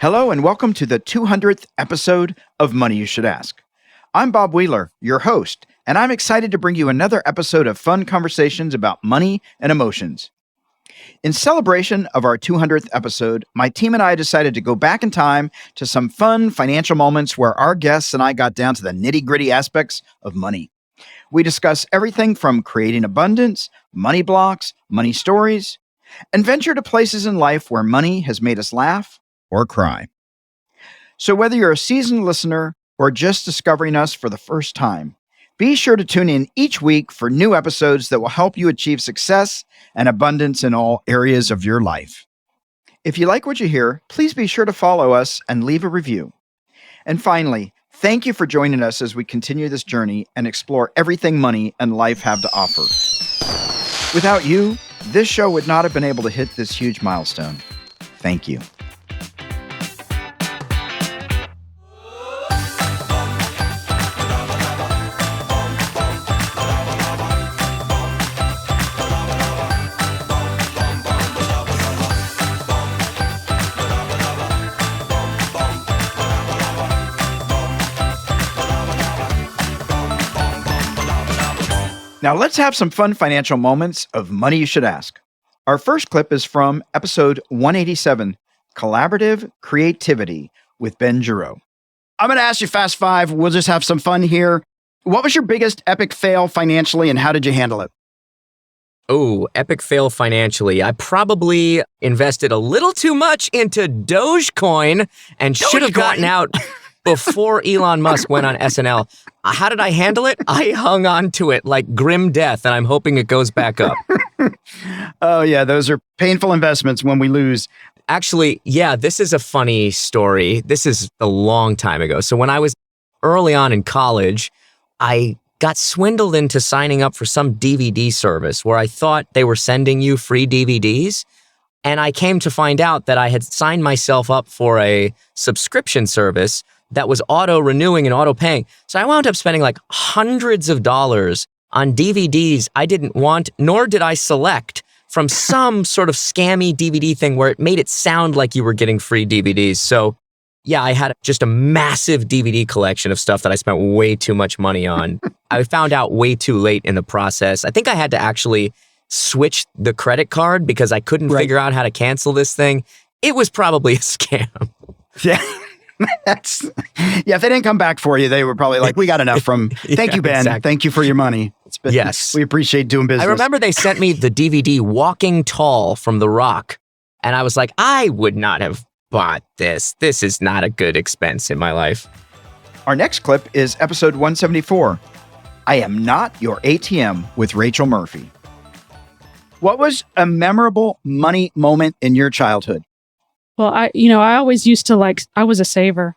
Hello and welcome to the 200th episode of Money You Should Ask. I'm Bob Wheeler, your host, and I'm excited to bring you another episode of fun conversations about money and emotions. In celebration of our 200th episode, my team and I decided to go back in time to some fun financial moments where our guests and I got down to the nitty-gritty aspects of money. We discuss everything from creating abundance, money blocks, money stories, and venture to places in life where money has made us laugh or cry. So whether you're a seasoned listener or just discovering us for the first time, be sure to tune in each week for new episodes that will help you achieve success and abundance in all areas of your life. If you like what you hear, please be sure to follow us and leave a review. And finally, thank you for joining us as we continue this journey and explore everything money and life have to offer. Without you, this show would not have been able to hit this huge milestone. Thank you. Now let's have some fun financial moments of Money You Should Ask. Our first clip is from episode 187, Collaborative Creativity with Ben Giroux. I'm going to ask you fast five. We'll just have some fun here. What was your biggest epic fail financially and how did you handle it? Oh, epic fail financially. I probably invested a little too much into Dogecoin and should have gotten out before Elon Musk went on SNL. How did I handle it? I hung on to it like grim death, and I'm hoping it goes back up. Oh, yeah, those are painful investments when we lose. Actually, yeah, this is a funny story. This is a long time ago. So when I was early on in college, I got swindled into signing up for some DVD service where I thought they were sending you free DVDs. And I came to find out that I had signed myself up for a subscription service that was auto-renewing and auto-paying. So I wound up spending like hundreds of dollars on DVDs I didn't want, nor did I select from some sort of scammy DVD thing where it made it sound like you were getting free DVDs. So yeah, I had just a massive DVD collection of stuff that I spent way too much money on. I found out way too late in the process. I think I had to actually switch the credit card because I couldn't figure out how to cancel this thing. It was probably a scam. Yeah. If they didn't come back for you, they were probably like, we got enough from, thank you, Ben. Exactly. Thank you for your money. Yes. We appreciate doing business. I remember they sent me the DVD Walking Tall from The Rock. And I was like, I would not have bought this. This is not a good expense in my life. Our next clip is episode 174. I Am Not Your ATM with Rachel Murphy. What was a memorable money moment in your childhood? Well, I always used to I was a saver.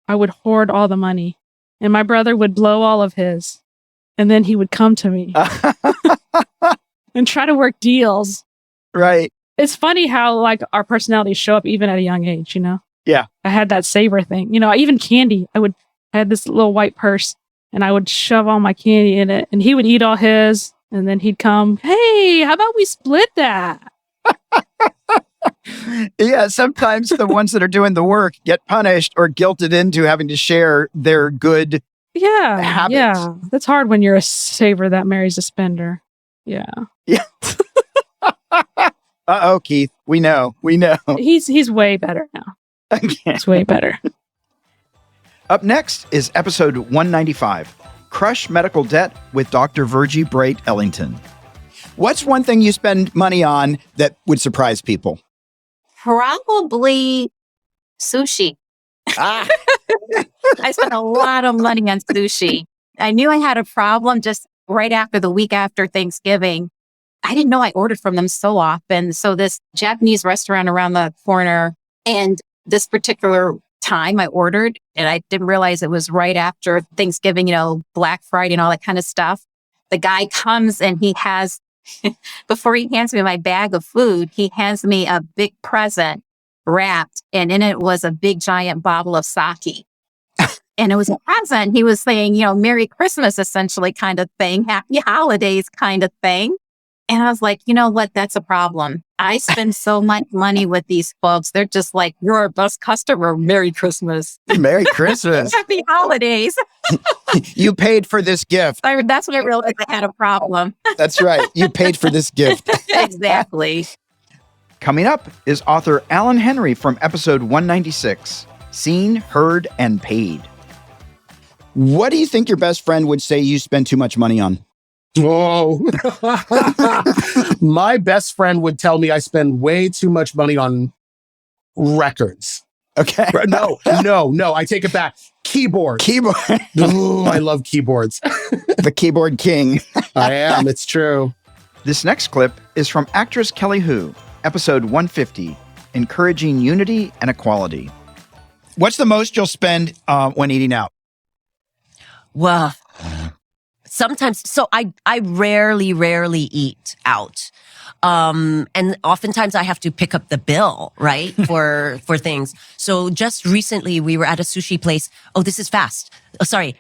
I would hoard all the money and my brother would blow all of his and then he would come to me and try to work deals. Right. It's funny how our personalities show up even at a young age, Yeah. I had that saver thing, even candy. I had this little white purse and I would shove all my candy in it and he would eat all his and then he'd come, hey, how about we split that? Yeah, sometimes the ones that are doing the work get punished or guilted into having to share their good habits. Yeah. That's hard when you're a saver that marries a spender. Yeah. Yeah. Uh-oh, Keith. We know. He's way better now. Okay. It's way better. Up next is episode 195, Crush Medical Debt with Dr. Virgie Bright Ellington. What's one thing you spend money on that would surprise people? Probably sushi. Ah. I spent a lot of money on sushi. I knew I had a problem just right after the week after Thanksgiving. I didn't know I ordered from them so often. So this Japanese restaurant around the corner, and this particular time I ordered, and I didn't realize it was right after Thanksgiving, Black Friday and all that kind of stuff. The guy comes and he has, before he hands me my bag of food, he hands me a big present wrapped, and in it was a big giant bottle of sake. And it was a present. He was saying, Merry Christmas, essentially, kind of thing, Happy Holidays kind of thing. And I was like, you know what? That's a problem. I spend so much money with these folks. They're just like, you're our best customer. Merry Christmas. Merry Christmas. Happy holidays. You paid for this gift. That's when I realized I had a problem. That's right. You paid for this gift. Exactly. Coming up is author Alan Henry from episode 196, Seen, Heard, and Paid. What do you think your best friend would say you spend too much money on? Oh, my best friend would tell me I spend way too much money on records. Okay. No, I take it back. Keyboards. Keyboard. Ooh, I love keyboards. The keyboard king. I am. It's true. This next clip is from actress Kelly Hu, episode 150, Encouraging Unity and Equality. What's the most you'll spend when eating out? Well, sometimes, so I rarely eat out. And oftentimes I have to pick up the bill, right? For things. So just recently we were at a sushi place. Oh, this is fast. Oh, sorry.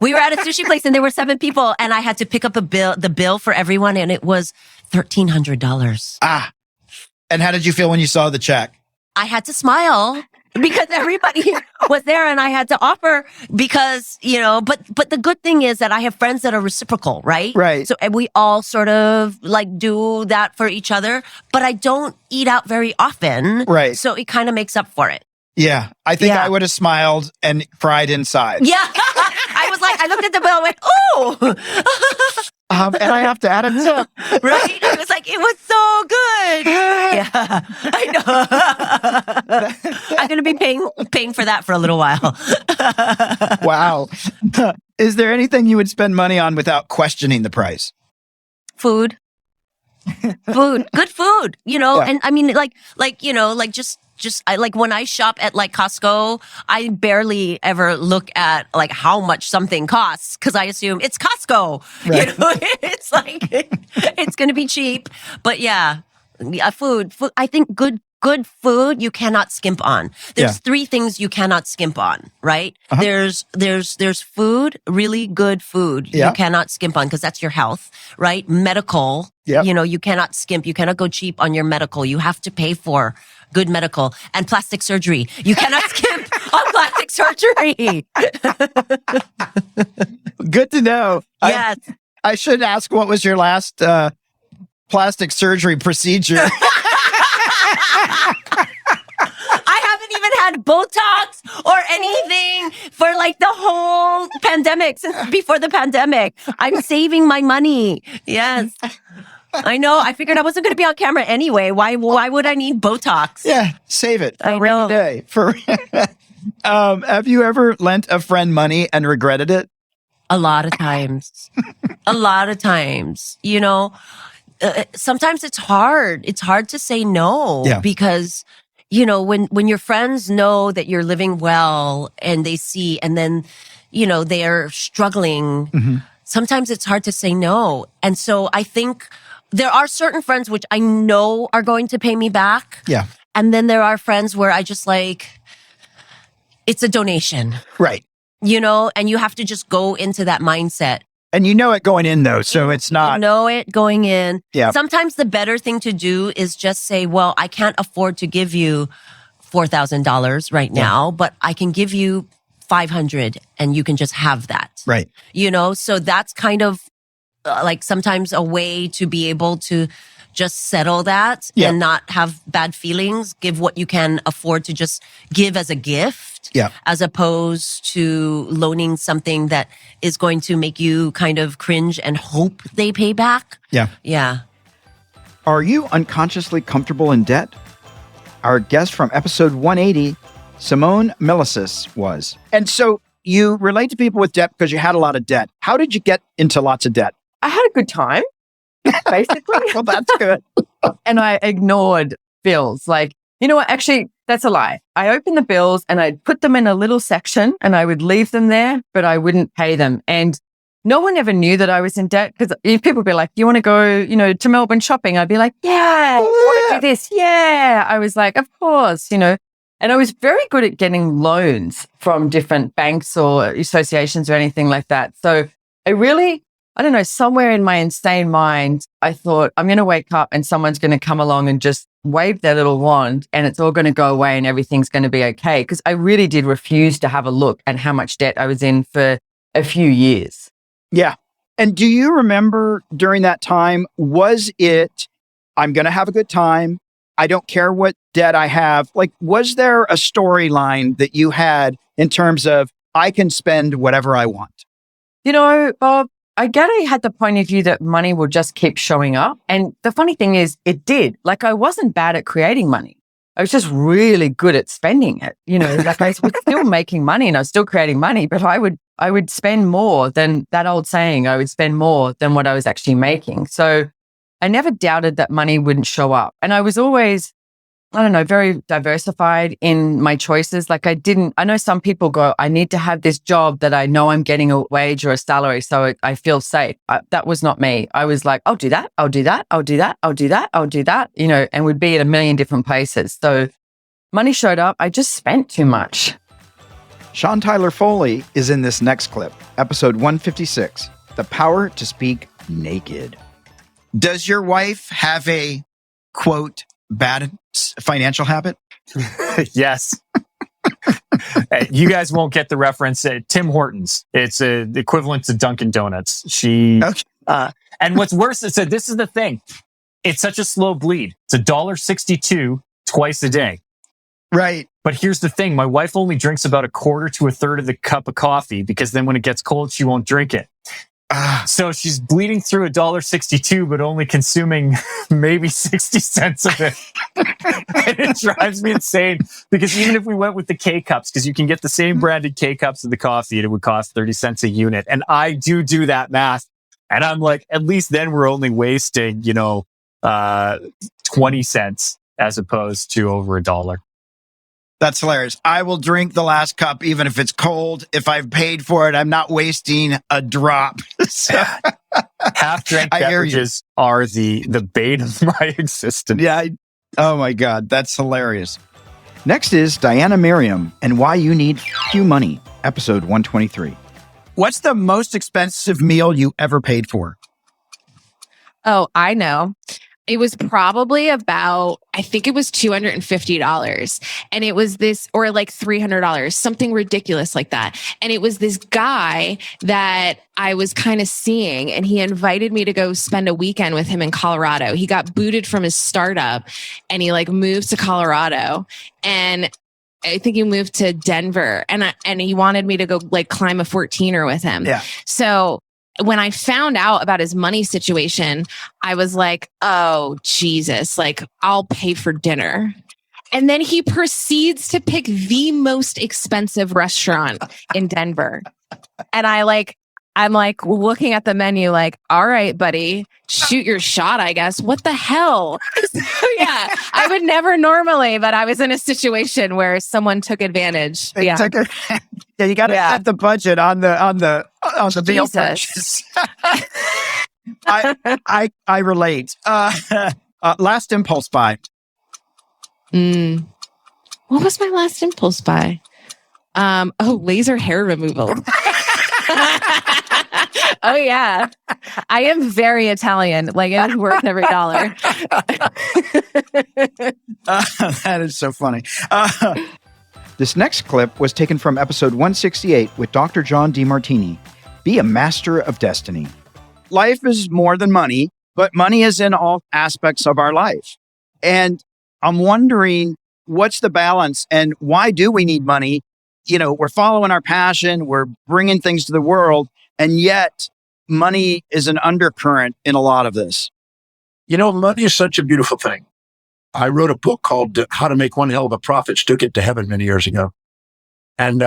We were at a sushi place and there were 7 people and I had to pick up the bill for everyone and it was $1,300. Ah. And how did you feel when you saw the check? I had to smile because everybody was there and I had to offer because, but the good thing is that I have friends that are reciprocal, right? Right. So and we all sort of like do that for each other, but I don't eat out very often. Right. So it kind of makes up for it. Yeah. I think Yeah. I would have smiled and cried inside. Yeah. I looked at the bill and went, oh, And I have to add a tip. right? I was like, it was so good. Yeah, I know. I'm going to be paying for that for a little while. Wow. Is there anything you would spend money on without questioning the price? Food, good food, Yeah. and I mean, I like when I shop at like Costco, I barely ever look at like how much something costs because I assume it's Costco. Right. It's like it's going to be cheap. But yeah, food. I think good food you cannot skimp on. There's 3 things you cannot skimp on, right? Uh-huh. There's food, really good food Yeah. you cannot skimp on because that's your health, right? Medical, Yep. you cannot skimp. You cannot go cheap on your medical. You have to pay for good medical and plastic surgery. You cannot skimp on plastic surgery. Good to know. Yes. I should ask, what was your last plastic surgery procedure? I haven't even had Botox or anything for like the whole pandemic since before the pandemic. I'm saving my money. Yes. I know. I figured I wasn't going to be on camera anyway. Why would I need Botox? Yeah, save it. I know. Day for. Have you ever lent a friend money and regretted it? A lot of times. A lot of times. Sometimes it's hard. It's hard to say no because, when your friends know that you're living well and they see, and then, they are struggling, Mm-hmm. sometimes it's hard to say no. And so I think there are certain friends which I know are going to pay me back. Yeah. And then there are friends where I just like, it's a donation, Right. and you have to just go into that mindset. And you know it going in, though, so it's not. You know it going in. Yeah. Sometimes the better thing to do is just say, well, I can't afford to give you $4,000 right now, but I can give you $500 and you can just have that. Right. So that's kind of like sometimes a way to be able to just settle that and not have bad feelings. Give what you can afford to just give as a gift, as opposed to loaning something that is going to make you kind of cringe and hope they pay back. Yeah. Yeah. Are you unconsciously comfortable in debt? Our guest from episode 180, Simone Milicis, was. And so you relate to people with debt because you had a lot of debt. How did you get into lots of debt? I had a good time, basically. Well, that's good. And I ignored bills. Like, you know what? Actually, that's a lie. I opened the bills and I'd put them in a little section and I would leave them there, but I wouldn't pay them. And no one ever knew that I was in debt because people would be like, you want to go, to Melbourne shopping? I'd be like, yeah, I want to do this. Yeah. I was like, of course, And I was very good at getting loans from different banks or associations or anything like that. So I really I don't know, somewhere in my insane mind, I thought, I'm going to wake up and someone's going to come along and just wave their little wand and it's all going to go away and everything's going to be okay. Because I really did refuse to have a look at how much debt I was in for a few years. Yeah. And do you remember during that time, was it, I'm going to have a good time, I don't care what debt I have? Like, was there a storyline that you had in terms of, I can spend whatever I want? You know, Bob, I get I had the point of view that money will just keep showing up. And the funny thing is, it did. Like, I wasn't bad at creating money. I was just really good at spending it. You know, like I was still making money and I was still creating money, but I would spend more than that old saying, I would spend more than what I was actually making. So I never doubted that money wouldn't show up. And I was always, I don't know, very diversified in my choices. Like I know some people go, I need to have this job that I know I'm getting a wage or a salary so I feel safe. That was not me. I was like, I'll do that. I'll do that. I'll do that. I'll do that. I'll do that, you know, and would be at a million different places. So money showed up. I just spent too much. Sean Tyler Foley is in this next clip, episode 156, The Power to Speak Naked. Does your wife have a, quote, bad financial habit? Yes. You guys won't get the reference. Tim Hortons. It's the equivalent to Dunkin' Donuts. Okay. And what's worse is that this is the thing. It's such a slow bleed. It's $1.62 twice a day. Right. But here's the thing. My wife only drinks about a quarter to a third of the cup of coffee because then when it gets cold, she won't drink it. So she's bleeding through $1.62, but only consuming maybe 60 cents of it. And it drives me insane because even if we went with the K-Cups, because you can get the same branded K-Cups of the coffee and it would cost 30 cents a unit. And I do that math. And I'm like, at least then we're only wasting, 20 cents as opposed to over $1. That's hilarious. I will drink the last cup, even if it's cold. If I've paid for it, I'm not wasting a drop. So, half-drink beverages are the bane of my existence. Yeah. Oh my God. That's hilarious. Next is Diana Miriam and Why You Need Few Money, episode 123. What's the most expensive meal you ever paid for? Oh, I know. It was probably about, I think it was $250. And it was this, or like $300, something ridiculous like that. And it was this guy that I was kind of seeing, and he invited me to go spend a weekend with him in Colorado. He got booted from his startup and he like moved to Colorado, and I think he moved to Denver, and he wanted me to go like climb a 14er with him. Yeah. So when I found out about his money situation, I was like, oh, Jesus, like I'll pay for dinner. And then he proceeds to pick the most expensive restaurant in Denver. And I'm like looking at the menu like, all right, buddy, shoot your shot, I guess. What the hell? So, yeah, I would never normally, but I was in a situation where someone took advantage. You got to set the budget on the meal purchase. I relate. Last impulse buy. What was my last impulse buy? Laser hair removal. Oh yeah, I am very Italian. Like it's worth every dollar. That is so funny. This next clip was taken from episode 168 with Dr. John DeMartini. Be a master of destiny. Life is more than money, but money is in all aspects of our life. And I'm wondering, what's the balance and why do we need money? We're following our passion, we're bringing things to the world, and yet money is an undercurrent in a lot of this. Money is such a beautiful thing. I wrote a book called How to Make One Hell of a Profit, Took It to Heaven many years ago. And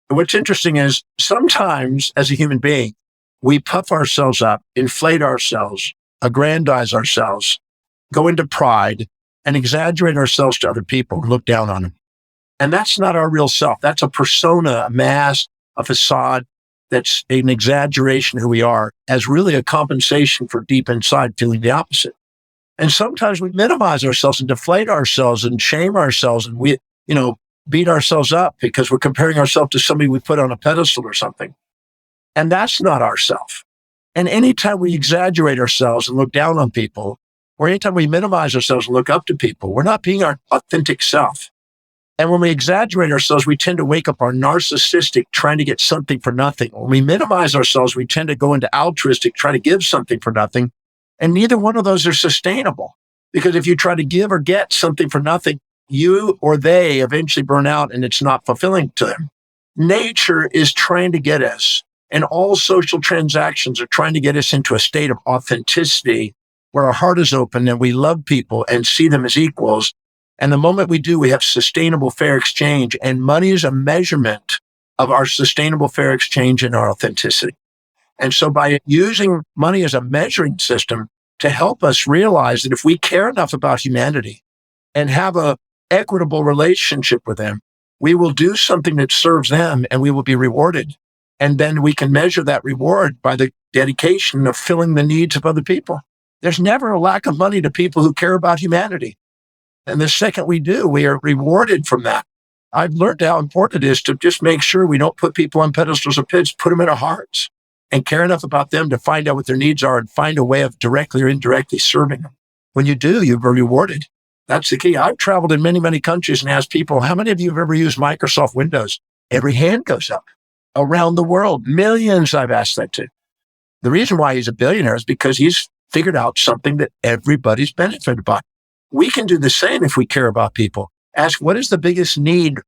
what's interesting is sometimes as a human being, we puff ourselves up, inflate ourselves, aggrandize ourselves, go into pride, and exaggerate ourselves to other people and look down on them. And that's not our real self. That's a persona, a mask, a facade. That's an exaggeration of who we are as really a compensation for deep inside feeling the opposite. And sometimes we minimize ourselves and deflate ourselves and shame ourselves. And we, beat ourselves up because we're comparing ourselves to somebody we put on a pedestal or something. And that's not ourself. And anytime we exaggerate ourselves and look down on people, or anytime we minimize ourselves and look up to people, we're not being our authentic self. And when we exaggerate ourselves, we tend to wake up our narcissistic, trying to get something for nothing. When we minimize ourselves, we tend to go into altruistic, try to give something for nothing. And neither one of those are sustainable. Because if you try to give or get something for nothing, you or they eventually burn out and it's not fulfilling to them. Nature is trying to get us, and all social transactions are trying to get us into a state of authenticity where our heart is open and we love people and see them as equals. And the moment we do, we have sustainable fair exchange, and money is a measurement of our sustainable fair exchange and our authenticity. And so by using money as a measuring system to help us realize that if we care enough about humanity and have a equitable relationship with them, we will do something that serves them and we will be rewarded. And then we can measure that reward by the dedication of filling the needs of other people. There's never a lack of money to people who care about humanity. And the second we do, we are rewarded from that. I've learned how important it is to just make sure we don't put people on pedestals or pits, put them in our hearts and care enough about them to find out what their needs are and find a way of directly or indirectly serving them. When you do, you're rewarded. That's the key. I've traveled in many, many countries and asked people, how many of you have ever used Microsoft Windows? Every hand goes up. Around the world, millions I've asked that to. The reason why he's a billionaire is because he's figured out something that everybody's benefited by. We can do the same if we care about people. Ask, what is the biggest need?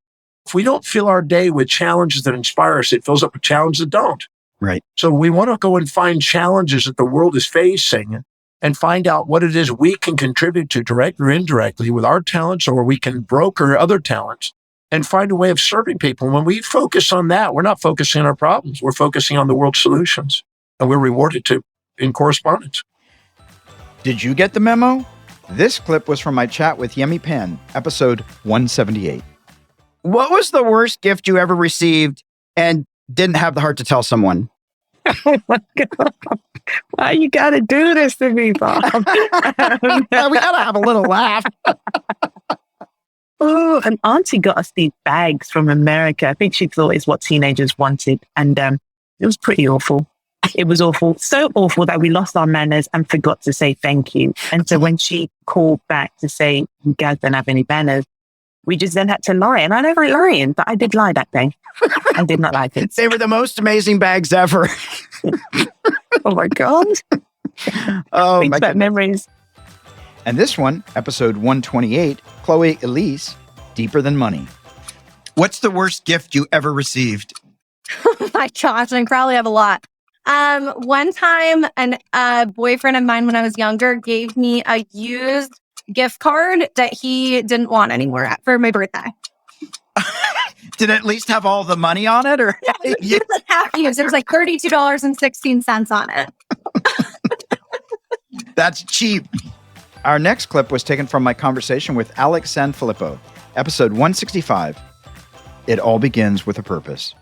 If we don't fill our day with challenges that inspire us, it fills up with challenges that don't. Right. So we want to go and find challenges that the world is facing and find out what it is we can contribute to directly or indirectly with our talents, or we can broker other talents and find a way of serving people. When we focus on that, we're not focusing on our problems. We're focusing on the world's solutions, and we're rewarded to in correspondence. Did you get the memo? This clip was from my chat with Yemi Pan, episode 178. What was the worst gift you ever received and didn't have the heart to tell someone? Oh my God. Why you gotta do this to me, Bob? We gotta have a little laugh. Oh, an auntie got us these bags from America. I think she thought it's what teenagers wanted. And it was pretty awful. It was awful. So awful that we lost our manners and forgot to say thank you. And so when she called back to say, you guys don't have any manners, we just then had to lie. And I never lying, but I did lie that day. I did not like it. They were the most amazing bags ever. Oh my God. Oh, Brings my back goodness. memories. And this one, episode 128, Chloe Elise, Deeper Than Money. What's the worst gift you ever received? Oh my gosh, I probably have a lot. One time, a boyfriend of mine when I was younger gave me a used gift card that he didn't want anymore for my birthday. Did it at least have all the money on it? Or It was half used. It was like $32.16 on it. That's cheap. Our next clip was taken from my conversation with Alex Sanfilippo, episode 165. It all begins with a purpose.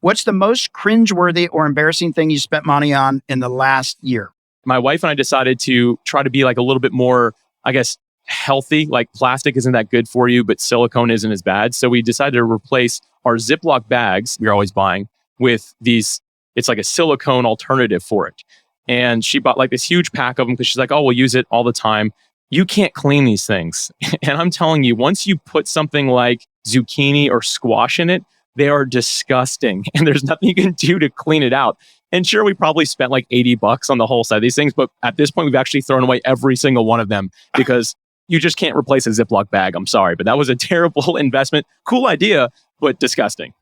What's the most cringeworthy or embarrassing thing you spent money on in the last year? My wife and I decided to try to be like a little bit more, I guess, healthy. Like plastic isn't that good for you, but silicone isn't as bad. So we decided to replace our Ziploc bags we were always buying with these, it's like a silicone alternative for it. And she bought like this huge pack of them because she's like, oh, we'll use it all the time. You can't clean these things. And I'm telling you, once you put something like zucchini or squash in it, they are disgusting. And there's nothing you can do to clean it out. And sure, we probably spent like $80 on the whole side of these things. But at this point, we've actually thrown away every single one of them because you just can't replace a Ziploc bag. I'm sorry, but that was a terrible investment. Cool idea, but disgusting.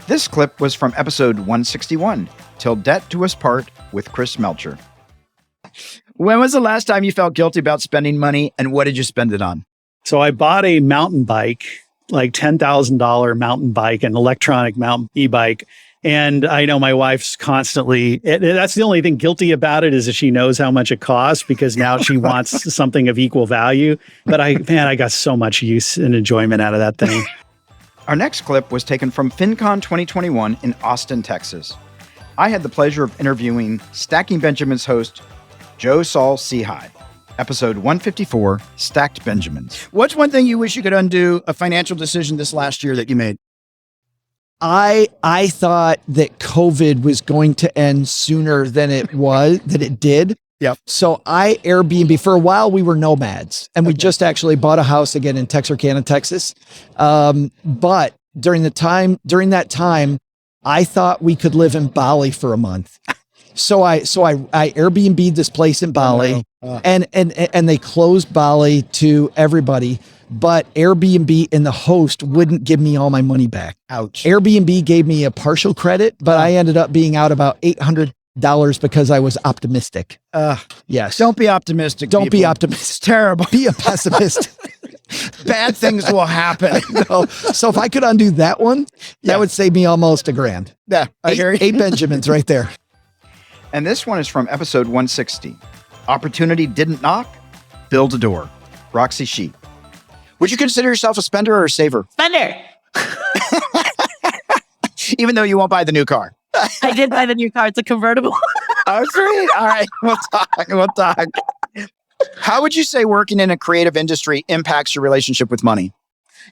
This clip was from episode 161, Till Debt Do Us Part with Chris Melcher. When was the last time you felt guilty about spending money, and what did you spend it on? So I bought a mountain bike, like $10,000 mountain bike, an electronic mountain e-bike. And I know my wife's constantly, that's the only thing guilty about it is that she knows how much it costs because now she wants something of equal value. But I got so much use and enjoyment out of that thing. Our next clip was taken from FinCon 2021 in Austin, Texas. I had the pleasure of interviewing Stacking Benjamins host Joe Saul Seahigh, episode 154, Stacked Benjamins. What's one thing you wish you could undo a financial decision this last year that you made? I thought that COVID was going to end sooner than it did. Yep. So I Airbnb for a while. We were nomads, and we just actually bought a house again in Texarkana, Texas. But during that time, I thought we could live in Bali for a month. So I Airbnb'd this place in Bali, and they closed Bali to everybody. But Airbnb and the host wouldn't give me all my money back. Ouch. Airbnb gave me a partial credit, but I ended up being out about $800 because I was optimistic. Yes. Don't be optimistic. Don't be people. optimistic. It's terrible. Be a pessimist. Bad things will happen. No. So if I could undo that one, that would save me almost $1,000. Yeah, I hear you. 8 Benjamins right there. And this one is from episode 160. Opportunity didn't knock, build a door. Roxy Sheep. Would you consider yourself a spender or a saver? Spender. Even though you won't buy the new car. I did buy the new car. It's a convertible. Oh, sweet. All right. We'll talk. How would you say working in a creative industry impacts your relationship with money?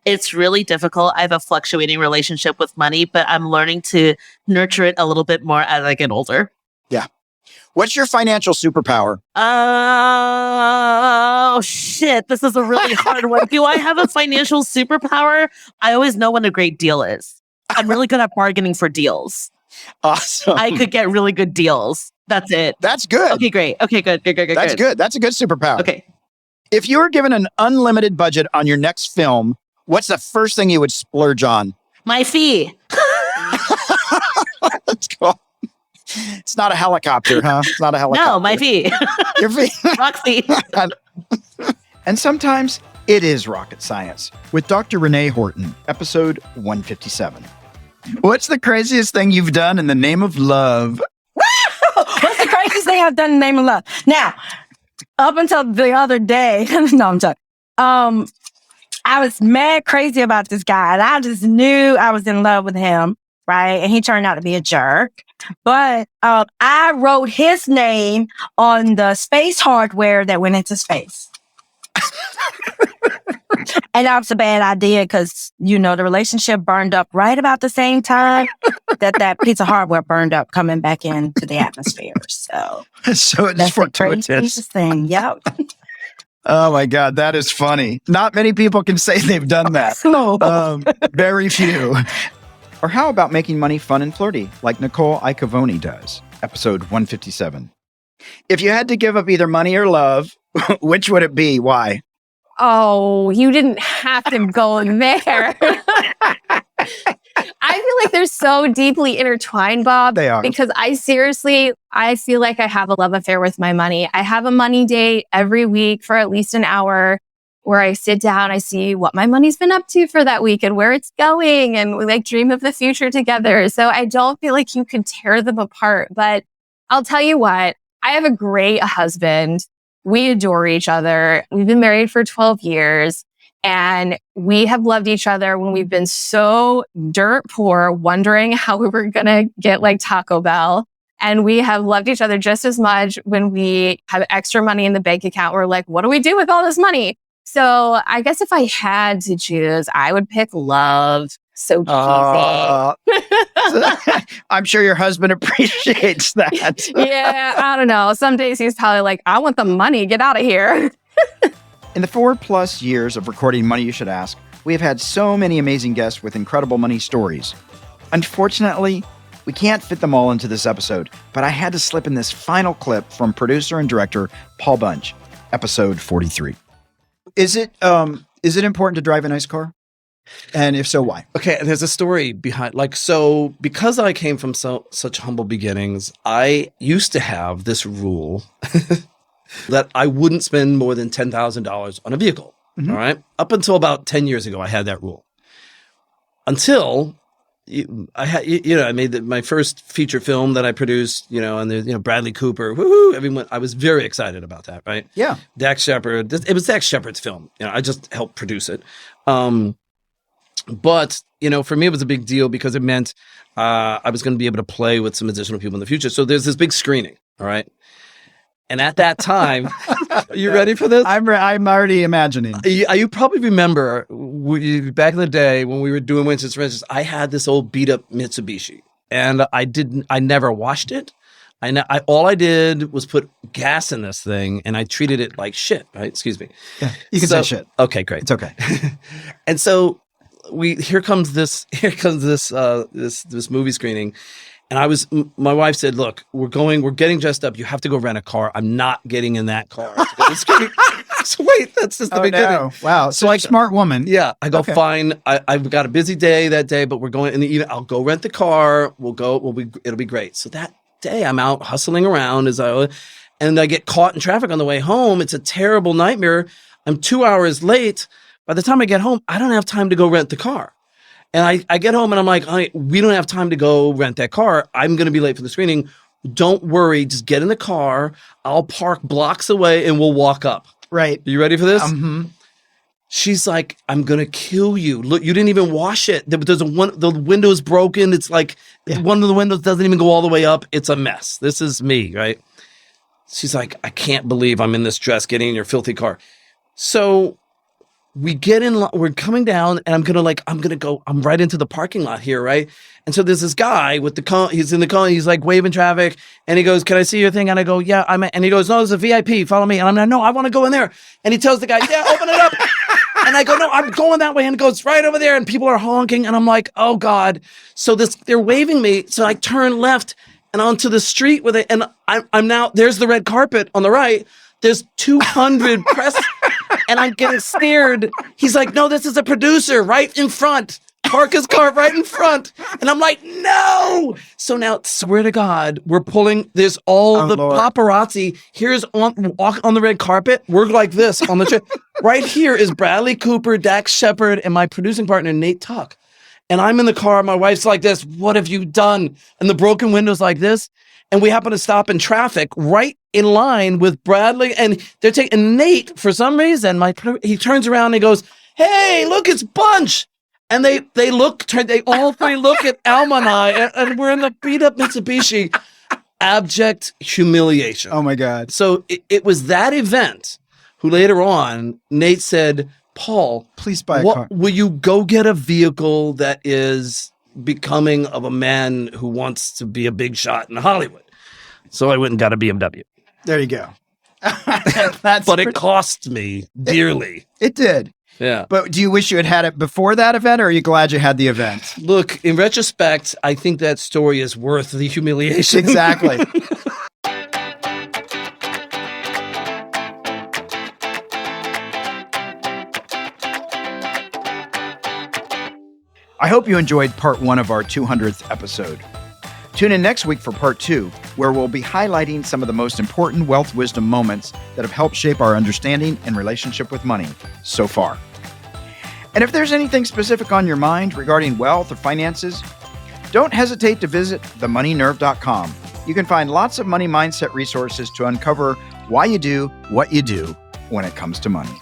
It's really difficult. I have a fluctuating relationship with money, but I'm learning to nurture it a little bit more as I get older. Yeah. What's your financial superpower? Oh, shit. This is a really hard one. Do I have a financial superpower? I always know when a great deal is. I'm really good at bargaining for deals. Awesome. I could get really good deals. That's it. That's good. Okay, great. Okay, good. That's good. That's a good superpower. Okay. If you were given an unlimited budget on your next film, what's the first thing you would splurge on? My fee. That's cool. It's not a helicopter, huh? It's not a helicopter. No, my fee. Your fee. Roxy. And sometimes it is rocket science with Dr. Renee Horton, episode 157. What's the craziest thing you've done in the name of love? What's the craziest thing I've done in the name of love? Now, up until the other day, no, I'm joking. I was mad crazy about this guy, and I just knew I was in love with him, right? And he turned out to be a jerk. But I wrote his name on the space hardware that went into space. And that was a bad idea because, the relationship burned up right about the same time that piece of hardware burned up coming back into the atmosphere. So it's that's the fortuitous. craziest thing. Yep. Oh my God, that is funny. Not many people can say they've done that. No. Very few. Or how about making money fun and flirty, like Nicole Icavoni does? Episode 157. If you had to give up either money or love, which would it be? Why? Oh, you didn't have to go there. I feel like they're so deeply intertwined, Bob. They are. Because I feel like I have a love affair with my money. I have a money date every week for at least an hour where I sit down, I see what my money's been up to for that week and where it's going, and we dream of the future together. So I don't feel like you could tear them apart. But I'll tell you what, I have a great husband. We adore each other. We've been married for 12 years. And we have loved each other when we've been so dirt poor, wondering how we were going to get Taco Bell. And we have loved each other just as much when we have extra money in the bank account. We're like, what do we do with all this money? So I guess if I had to choose, I would pick love. So cheesy. I'm sure your husband appreciates that. Yeah, I don't know. Some days he's probably like, I want the money. Get out of here. In the 4+ years of recording Money You Should Ask, we have had so many amazing guests with incredible money stories. Unfortunately, we can't fit them all into this episode, but I had to slip in this final clip from producer and director Paul Bunch, episode 43. Is it important to drive a nice car? And if so, why? Okay, there's a story behind, so because I came from such humble beginnings, I used to have this rule that I wouldn't spend more than $10,000 on a vehicle. Mm-hmm. All right. Up until about 10 years ago, I had that rule. Until I made my first feature film that I produced, and there's, Bradley Cooper, woohoo, everyone, I was very excited about that. Right. Yeah. Dax Shepard. It was Dax Shepard's film. I just helped produce it. But, for me, it was a big deal because it meant I was going to be able to play with some additional people in the future. So there's this big screening. All right. And at that time, are you ready for this? I'm already imagining. You probably remember back in the day when we were doing Winston's, for instance, I had this old beat up Mitsubishi, and I never washed it. All I did was put gas in this thing, and I treated it like shit. Right? Excuse me. Yeah, you can say shit. Okay, great. It's okay. And so here comes this movie screening. And my wife said, look, we're getting dressed up. You have to go rent a car. I'm not getting in that car. So wait, that's just the beginning. No. Wow. So smart woman. Yeah. I go, Okay. fine. I've got a busy day that day, but we're going in the evening. I'll go rent the car. It'll be great. So that day I'm out hustling around and I get caught in traffic on the way home. It's a terrible nightmare. I'm 2 hours late. By the time I get home, I don't have time to go rent the car. And I get home and I'm like, we don't have time to go rent that car. I'm going to be late for the screening. Don't worry. Just get in the car. I'll park blocks away and we'll walk up. Right. Are you ready for this? Mm-hmm. She's like, I'm going to kill you. Look, you didn't even wash it. The window's broken. It's like one of the windows doesn't even go all the way up. It's a mess. This is me, right? She's like, I can't believe I'm in this dress getting in your filthy car. So we get in, we're coming down and I'm right into the parking lot here, right? And so there's this guy with he's in the car, he's like waving traffic and he goes, can I see your thing? And I go, yeah, and he goes, no, it's a VIP, follow me. And I'm like, no, I want to go in there. And he tells the guy, yeah, open it up. And I go, no, I'm going that way. And it goes right over there. And people are honking. And I'm like, oh God. So they're waving me. So I turn left and onto the street with it. And I'm now, there's the red carpet on the right. There's 200 press and I'm getting scared. He's like, no, this is a producer right in front. Park his car right in front. And I'm like, no. So now, swear to God, we're pulling, there's all the Lord. paparazzi. Here's walk on the red carpet. We're like this on the trip. Right here is Bradley Cooper, Dax Shepard, and my producing partner, Nate Tuck. And I'm in the car. My wife's like this. What have you done? And the broken window's like this. And we happen to stop in traffic right in line with Bradley. And they're taking Nate, for some reason, he turns around and he goes, hey, look, it's Bunch. And they all three look at Alma and I, and we're in the beat up Mitsubishi. Abject humiliation. Oh my God. So it was that event who later on, Nate said, Paul, please buy a car. Will you go get a vehicle that is becoming of a man who wants to be a big shot in Hollywood? So I went and got a BMW. There you go. But it cost me dearly. It did. Yeah. But do you wish you had it before that event, or are you glad you had the event? Look, in retrospect, I think that story is worth the humiliation. Exactly. I hope you enjoyed part 1 of our 200th episode. Tune in next week for part 2, where we'll be highlighting some of the most important wealth wisdom moments that have helped shape our understanding and relationship with money so far. And if there's anything specific on your mind regarding wealth or finances, don't hesitate to visit themoneynerve.com. You can find lots of money mindset resources to uncover why you do what you do when it comes to money.